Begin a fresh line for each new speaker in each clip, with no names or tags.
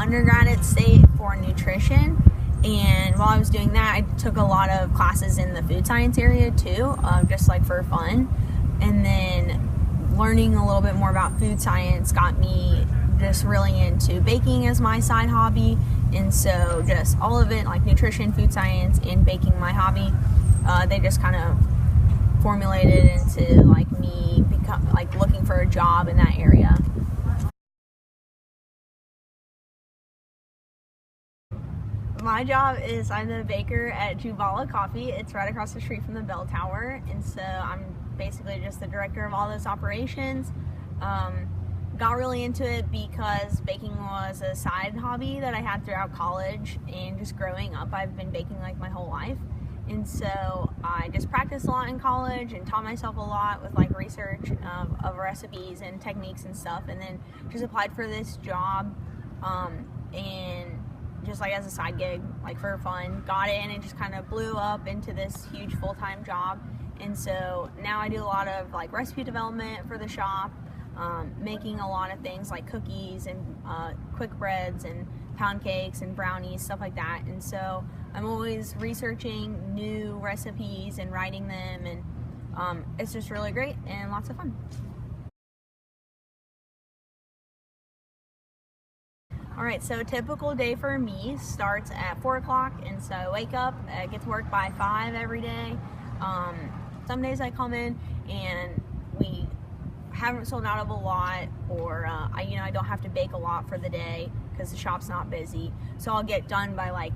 undergrad at State for nutrition, and while I was doing that, I took a lot of classes in the food science area too, just like for fun. And then learning a little bit more about food science got me just really into baking as my side hobby. And so just all of it, like nutrition, food science, and baking, my hobby, they just kind of formulated into like me looking for a job in that area. My job is I'm the baker at Jubala Coffee. It's right across the street from the bell tower, and so I'm basically just the director of all those operations. Got really into it because baking was a side hobby that I had throughout college, and just growing up I've been baking like my whole life. And so I just practiced a lot in college and taught myself a lot with like research of recipes and techniques and stuff, and then just applied for this job and just like as a side gig, like for fun, got it, and it just kind of blew up into this huge full-time job. And so now I do a lot of like recipe development for the shop, making a lot of things like cookies and quick breads and pound cakes and brownies, stuff like that. And so I'm always researching new recipes and writing them, and it's just really great and lots of fun. Alright, so a typical day for me starts at 4 o'clock, and so I wake up, get to work by 5 every day. Some days I come in and we haven't sold out of a lot, or I don't have to bake a lot for the day because the shop's not busy, so I'll get done by like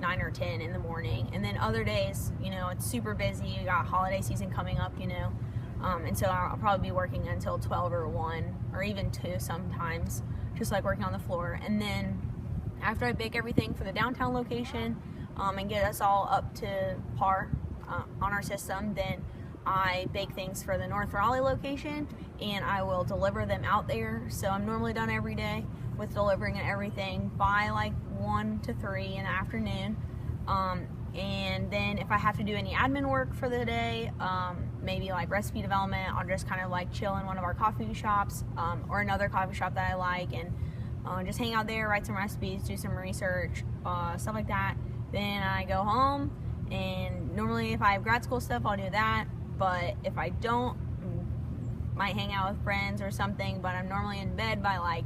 9 or 10 in the morning. And then other days, it's super busy, you got holiday season coming up, and so I'll probably be working until 12 or 1 or even 2 sometimes, just like working on the floor. And then after I bake everything for the downtown location and get us all up to par on our system, then I bake things for the North Raleigh location, and I will deliver them out there. So I'm normally done every day with delivering and everything by like 1 to 3 in the afternoon. And then if I have to do any admin work for the day, maybe like recipe development, I'll just kind of like chill in one of our coffee shops or another coffee shop that I like, and just hang out there, write some recipes, do some research, stuff like that. Then I go home, and normally if I have grad school stuff, I'll do that. But if I don't, might hang out with friends or something, but I'm normally in bed by like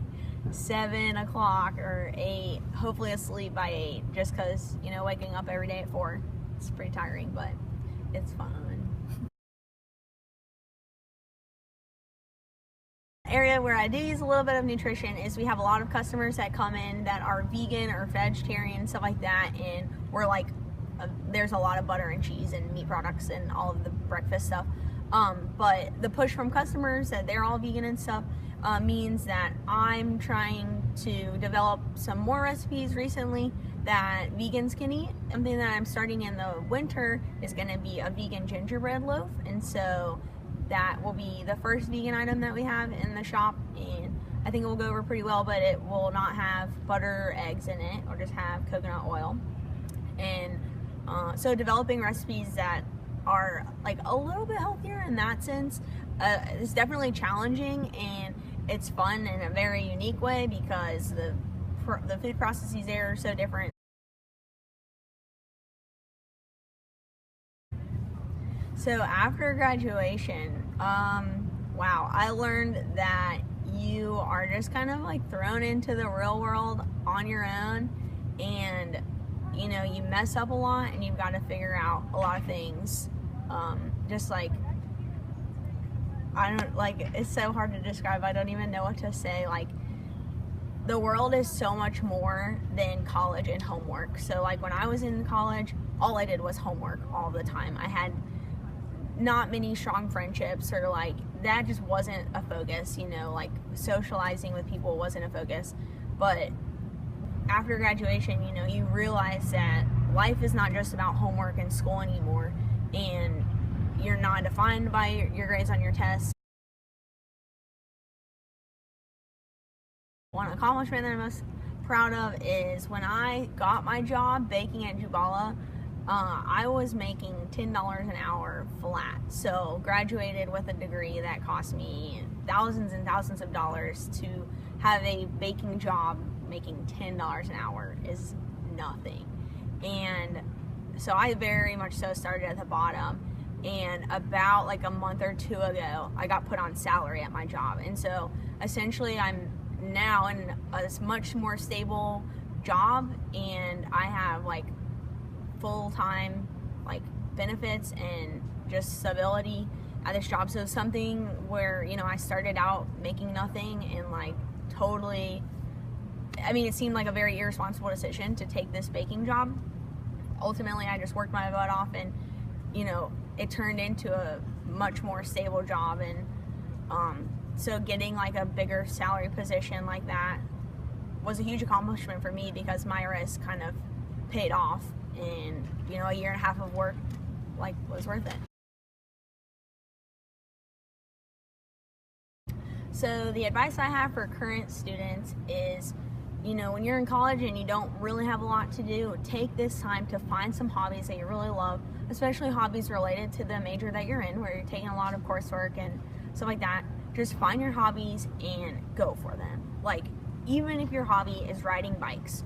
7 o'clock or 8, hopefully asleep by 8, just because, waking up every day at 4, it's pretty tiring, but it's fun. Area where I do use a little bit of nutrition is we have a lot of customers that come in that are vegan or vegetarian, stuff like that, and we're like, there's a lot of butter and cheese and meat products and all of the breakfast stuff. But the push from customers that they're all vegan and stuff means that I'm trying to develop some more recipes recently that vegans can eat. Something that I'm starting in the winter is going to be a vegan gingerbread loaf, and so that will be the first vegan item that we have in the shop, and I think it will go over pretty well, but it will not have butter or eggs in it, or just have coconut oil. And so developing recipes that are like a little bit healthier in that sense is definitely challenging, and it's fun in a very unique way because the food processes there are so different. So after graduation, wow, I learned that you are just kind of like thrown into the real world on your own, and you mess up a lot, and you've got to figure out a lot of things. Just like, it's so hard to describe. I don't even know what to say. Like, the world is so much more than college and homework. So like when I was in college, all I did was homework all the time. I had not many strong friendships, or like that just wasn't a focus, like socializing with people wasn't a focus. But after graduation, you realize that life is not just about homework and school anymore, and you're not defined by your grades on your tests. One accomplishment that I'm most proud of is when I got my job baking at Jubala, I was making $10 an hour flat. So graduated with a degree that cost me thousands and thousands of dollars to have a baking job making $10 an hour is nothing. And so I very much so started at the bottom, and about like a month or two ago I got put on salary at my job, and so essentially I'm now in a much more stable job, and I have like full-time like benefits and just stability at this job. So something where, you know, I started out making nothing and like totally, I mean, it seemed like a very irresponsible decision to take this baking job. Ultimately, I just worked my butt off, and, you know, it turned into a much more stable job. And so getting like a bigger salary position like that was a huge accomplishment for me, because my risk kind of paid off, and, you know, a year and a half of work like was worth it. So the advice I have for current students is, you know, when you're in college and you don't really have a lot to do, take this time to find some hobbies that you really love, especially hobbies related to the major that you're in, where you're taking a lot of coursework and stuff like that. Just find your hobbies and go for them. Like, even if your hobby is riding bikes,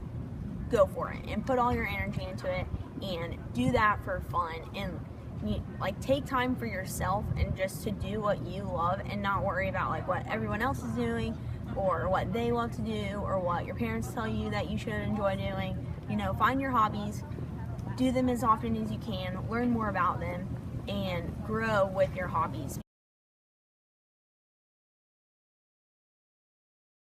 go for it and put all your energy into it and do that for fun. And like, take time for yourself and just to do what you love, and not worry about like what everyone else is doing or what they love to do or what your parents tell you that you should enjoy doing. You know, find your hobbies, do them as often as you can, learn more about them, and grow with your hobbies.